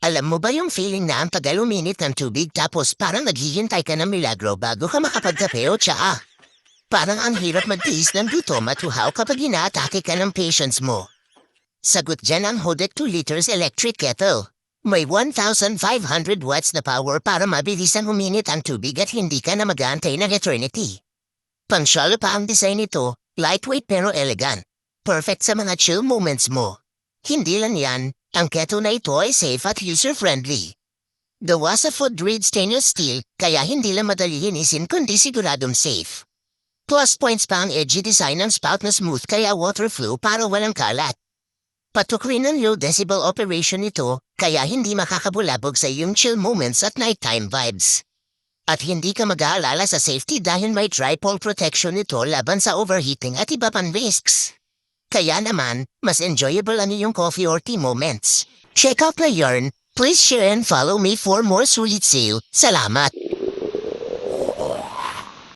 Alam mo ba yung feeling na ang tagal uminit ng tubig tapos parang naghihintay ka ng milagro bago ka makapagkape o tsaa? Parang ang hirap magtiis ng gutom at uhaw kapag inaatake ka ng patience mo. Sagot dyan ang Hodekt 2 liters electric kettle. May 1,500 watts na power para mabilisan uminit ang tubig at hindi ka na mag-aantay ng eternity. Pang-shallow pa ang design nito, lightweight pero elegant. Perfect sa mga chill moments mo. Hindi lang yan, ang kettle na ito ay safe at user-friendly. Gawa sa food-grade stainless steel, kaya hindi lang madali linisin kundi siguradong safe. Plus points pa ang edgy design ng spout na smooth kaya water flow para walang kalat. Patukoy ng low decibel operation nito, kaya hindi makakabulabog sa iyong chill moments at nighttime vibes. At hindi ka mag-aalala sa safety dahil may tripod protection nito laban sa overheating at iba pang risks. Kaya naman, mas enjoyable ang iyong coffee or tea moments. Check out na yarn. Please share and follow me for more sulit sale. Salamat!